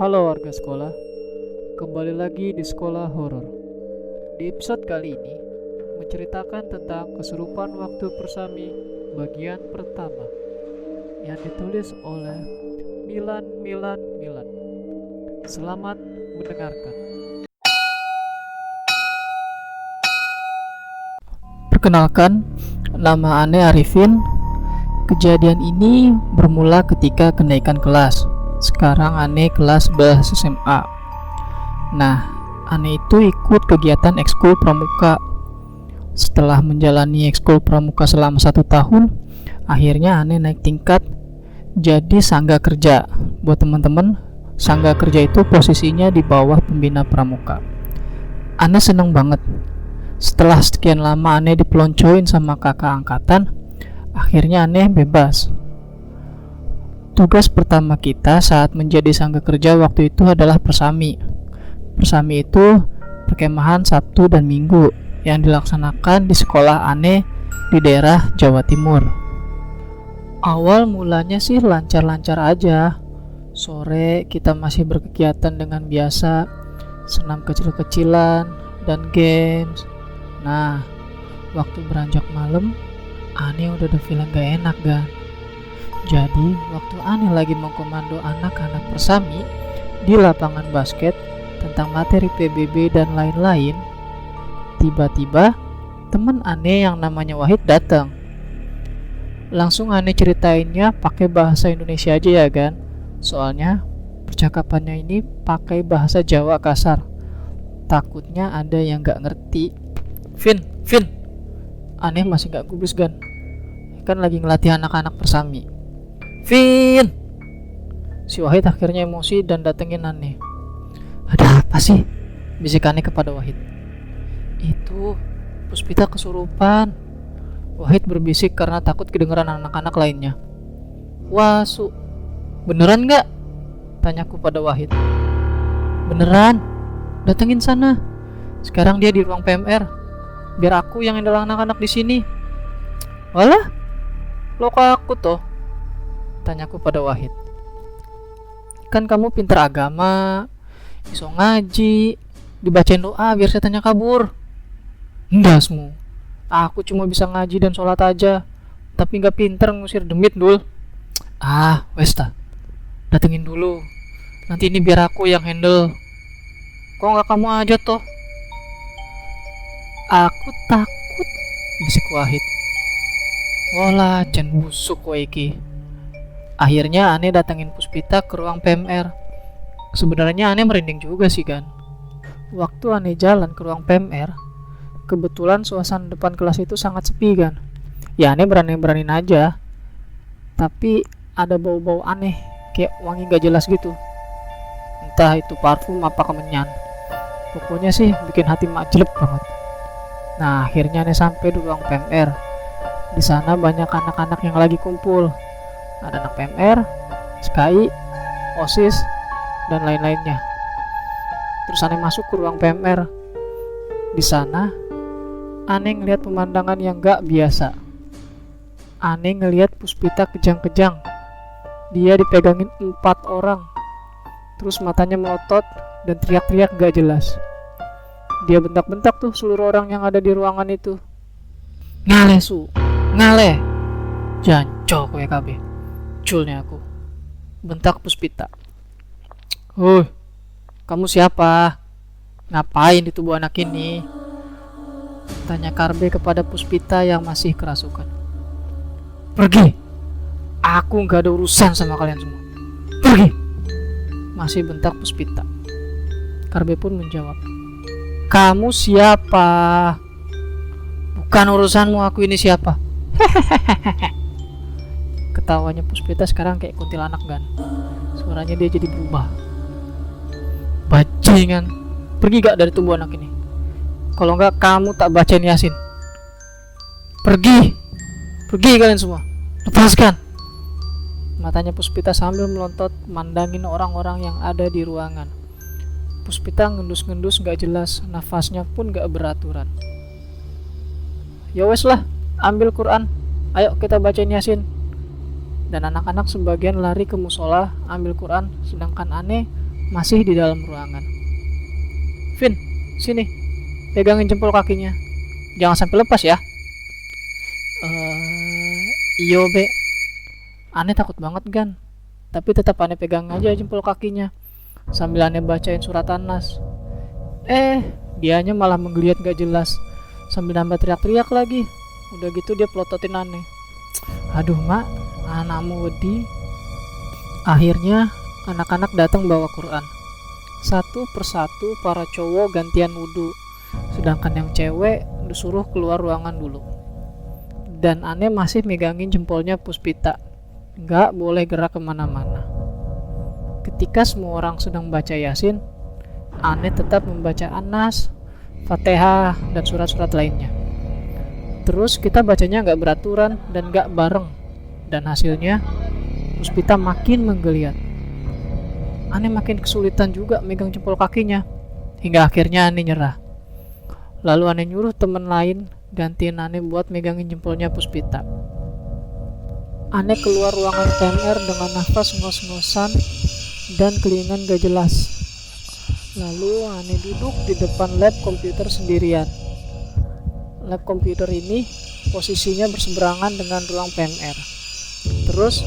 Halo warga sekolah, kembali lagi di Sekolah Horor. Di episode kali ini menceritakan tentang kesurupan waktu persami bagian pertama yang ditulis oleh Milan. Selamat mendengarkan. Perkenalkan, nama Ane Arifin. Kejadian ini bermula ketika kenaikan kelas. Sekarang Ane kelas 11 SMA. Nah, Ane itu ikut kegiatan ekskul pramuka. Setelah menjalani ekskul pramuka selama 1 tahun, akhirnya Ane naik tingkat jadi sangga kerja. Buat teman-teman, sangga kerja itu posisinya di bawah pembina pramuka. Ane seneng banget. Setelah sekian lama Ane dipeloncoin sama kakak angkatan, akhirnya Ane bebas. Tugas pertama kita saat menjadi sangga kerja waktu itu adalah persami. Persami itu perkemahan Sabtu dan Minggu yang dilaksanakan di sekolah Ane di daerah Jawa Timur. Awal mulanya sih lancar-lancar aja. Sore kita masih berkegiatan dengan biasa, senam kecil-kecilan dan games. Nah, waktu beranjak malam, Ane udah ada feeling gak enak kan. Jadi, waktu Ane lagi mengkomando anak-anak persami di lapangan basket tentang materi PBB dan lain-lain, tiba-tiba teman Ane yang namanya Wahid datang. Langsung Ane ceritainnya pakai bahasa Indonesia aja ya kan. Soalnya percakapannya ini pakai bahasa Jawa kasar. Takutnya ada yang gak ngerti. Vin, Ane masih gak gubris kan. Kan lagi ngelatih anak-anak persami. Vin! Si Wahid akhirnya emosi dan datengin Ane. Ada apa sih? Bisik Ane kepada Wahid. Itu Puspita kesurupan. Wahid berbisik karena takut kedengeran anak-anak lainnya. Wah, beneran gak? Tanyaku pada Wahid. Beneran? Datengin sana. Sekarang dia di ruang PMR. Biar aku yang handle anak-anak di sini. Walah, lo kok aku toh? Tanyaku pada Wahid. Kan kamu pinter agama, iso ngaji, dibacain doa biar setannya kabur. Enggak semua. Aku cuma bisa ngaji dan sholat aja, tapi nggak pinter ngusir demit dul. Westa, datengin dulu. Nanti ini biar aku yang handle. Kok nggak kamu aja toh? Aku takut, bisik Wahid. Walah, jan busuk kowe iki. Akhirnya Ane datengin Puspita ke ruang PMR. Sebenarnya Ane merinding juga sih kan. Waktu Ane jalan ke ruang PMR, kebetulan suasana depan kelas itu sangat sepi kan. Ya Ane berani-beraniin aja. Tapi ada bau-bau aneh, kayak wangi gak jelas gitu. Entah itu parfum apa kemenyan. Pokoknya sih bikin hati majlep banget. Nah, akhirnya Ane sampai di ruang PMR. Di sana banyak anak-anak yang lagi kumpul. Ada anak PMR, SKI, OSIS, dan lain-lainnya. Terus Ane masuk ke ruang PMR. Di sana, Ane ngelihat pemandangan yang gak biasa. Ane ngelihat Puspita kejang-kejang. Dia dipegangin 4 orang. Terus matanya melotot dan teriak-teriak gak jelas. Dia bentak-bentak tuh seluruh orang yang ada di ruangan itu. Ngale. Jancok kowe kabeh. Culnya aku. Bentak Puspita. Kamu siapa? Ngapain di tubuh anak ini? Tanya Karbe kepada Puspita yang masih kerasukan. Pergi. Aku gak ada urusan sama kalian semua. Pergi. Masih bentak Puspita. Karbe pun menjawab. Kamu siapa? Bukan urusanmu aku ini siapa. Ketawanya Puspita sekarang kayak kuntilanak kan. Suaranya dia jadi berubah. Bajingan. Pergi gak dari tubuh anak ini? Kalau enggak kamu tak bacain Yasin. Pergi kalian semua. Lepaskan. Matanya Puspita sambil melontot mandangin orang-orang yang ada di ruangan. Puspita ngendus-ngendus gak jelas, nafasnya pun gak beraturan. Ya wes lah, ambil Quran. Ayo kita bacain Yasin. Dan anak-anak sebagian lari ke musola ambil Quran, sedangkan Ane masih di dalam ruangan. Vin, sini, pegangin jempol kakinya, jangan sampai lepas ya. Iyo be, Ane takut banget Gan, tapi tetap Ane pegang aja jempol kakinya sambil Ane bacain surat An-Nas. Dianya malah menggeliat gak jelas sambil nambah teriak-teriak lagi. Udah gitu dia pelototin Ane. Aduh mak, anakmu wedi. Akhirnya anak-anak datang bawa Quran. Satu persatu para cowok gantian wudhu, sedangkan yang cewek disuruh keluar ruangan dulu. Dan Ane masih megangin jempolnya Puspita, gak boleh gerak kemana-mana. Ketika semua orang sedang baca Yasin, Ane tetap membaca An-Nas, Fatihah, dan surat-surat lainnya. Terus kita bacanya gak beraturan dan gak bareng, dan hasilnya Puspita makin menggeliat. Ane makin kesulitan juga megang jempol kakinya, hingga akhirnya Ane nyerah. Lalu Ane nyuruh temen lain gantiin Ane buat megangin jempolnya Puspita. Ane keluar ruangan PMR dengan nafas ngos-ngosan dan kelingan gak jelas. Lalu Ane duduk di depan lab komputer sendirian. Lab komputer ini posisinya berseberangan dengan ruang PMR. Terus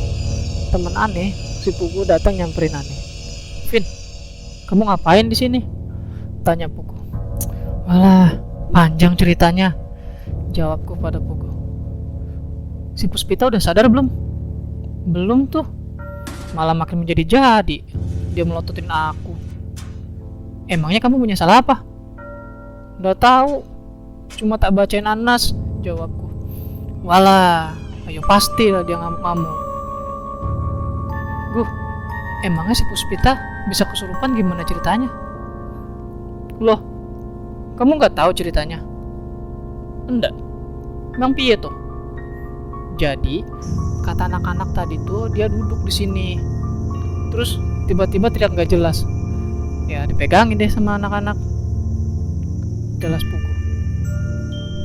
temen Ane, si Pugu, datang nyamperin Ane. Vin, kamu ngapain di sini? Tanya Pugu. Walah, panjang ceritanya, jawabku pada Pugu. Si Puspita udah sadar belum? Belum tuh. Malah makin menjadi-jadi. Dia melototin aku. Emangnya kamu punya salah apa? Udah tahu. Cuma tak bacain An-Nas, jawabku. Walah, ayo pastilah dia ngamuk-ngamuk. Emangnya si Puspita bisa kesurupan gimana ceritanya? Loh, kamu nggak tahu ceritanya? Enggak. Emang piye tuh? Jadi, kata anak-anak tadi tuh dia duduk di sini. Terus tiba-tiba teriak nggak jelas. Ya dipegangin deh sama anak-anak. Jelas Pugu.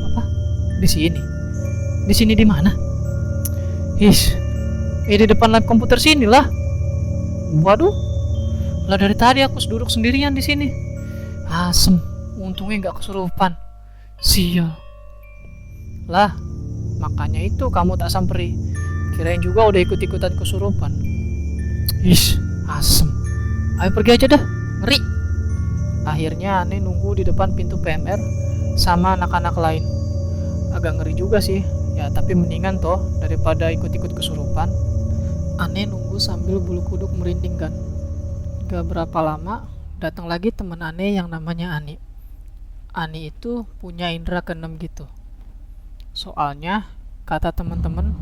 Apa? Di sini? Di sini di mana? Di depan lab komputer sini lah. Waduh, lah dari tadi aku duduk sendirian di sini. Asem, untungnya nggak kesurupan. Sial. Lah, makanya itu kamu tak samperi. Kirain juga udah ikut-ikutan kesurupan. Asem. Ayo pergi aja dah, ngeri. Akhirnya Ane nunggu di depan pintu PMR sama anak-anak lain. Agak ngeri juga sih, ya tapi mendingan toh daripada ikut-ikut kesurupan. Ane nunggu sambil bulu kuduk merinding kan. Gak berapa lama datang lagi teman Ane yang namanya Ani. Ani itu punya indera keenam gitu. Soalnya kata teman-teman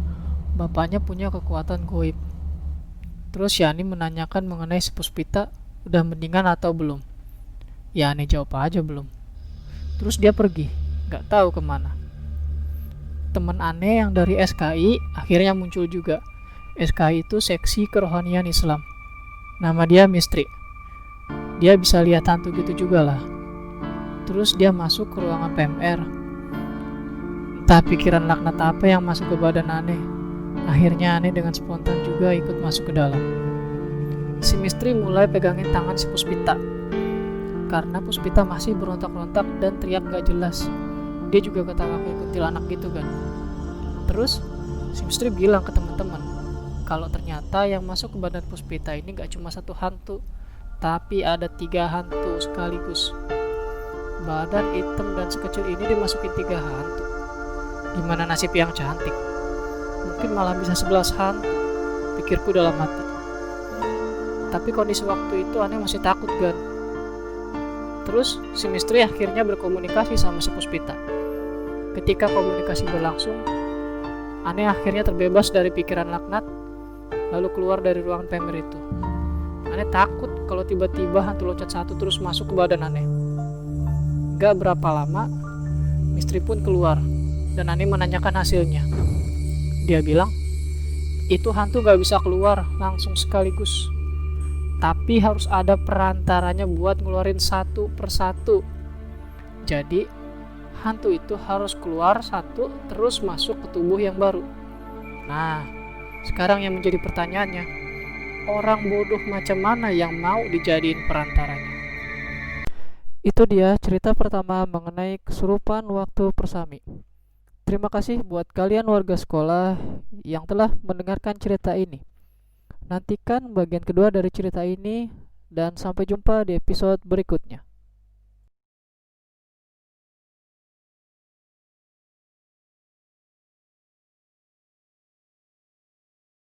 bapaknya punya kekuatan goib. Terus si Ani menanyakan mengenai si Puspita udah mendingan atau belum. Ya Ani jawab aja belum. Terus dia pergi, gak tahu kemana. Teman Ane yang dari SKI akhirnya muncul juga. SKI itu seksi kerohanian Islam. Nama dia Mistri. Dia bisa lihat hantu gitu juga lah. Terus dia masuk ke ruangan PMR. Entah pikiran laknat apa yang masuk ke badan Ane. Akhirnya Ane dengan spontan juga ikut masuk ke dalam. Si Mistri mulai pegangin tangan si Puspita. Karena Puspita masih berontak-rontak dan teriak gak jelas. Dia juga ketawa kayak kuntilanak gitu kan. Terus si Mistri bilang ke teman-teman kalau ternyata yang masuk ke badan Puspita ini gak cuma satu hantu, tapi ada 3 hantu sekaligus. Badan hitam dan sekecil ini dimasukin 3 hantu. Gimana nasib yang cantik? Mungkin malah bisa 11 hantu, pikirku dalam hati. Tapi kondisi waktu itu Ane masih takut kan. Terus si Mistri akhirnya berkomunikasi sama si Puspita. Ketika komunikasi berlangsung, Ane akhirnya terbebas dari pikiran laknat, lalu keluar dari ruangan PMR itu. Ane takut kalau tiba-tiba hantu loncat satu terus masuk ke badan Ane. Gak berapa lama, Mistri pun keluar dan Ane menanyakan hasilnya. Dia bilang, itu hantu gak bisa keluar langsung sekaligus, tapi harus ada perantaranya buat ngeluarin satu persatu. Jadi hantu itu harus keluar satu terus masuk ke tubuh yang baru. Nah, sekarang yang menjadi pertanyaannya, Orang bodoh macam mana yang mau dijadiin perantaranya? Itu dia cerita pertama mengenai kesurupan waktu persami. Terima kasih buat kalian warga sekolah yang telah mendengarkan cerita ini. Nantikan bagian kedua dari cerita ini dan sampai jumpa di episode berikutnya.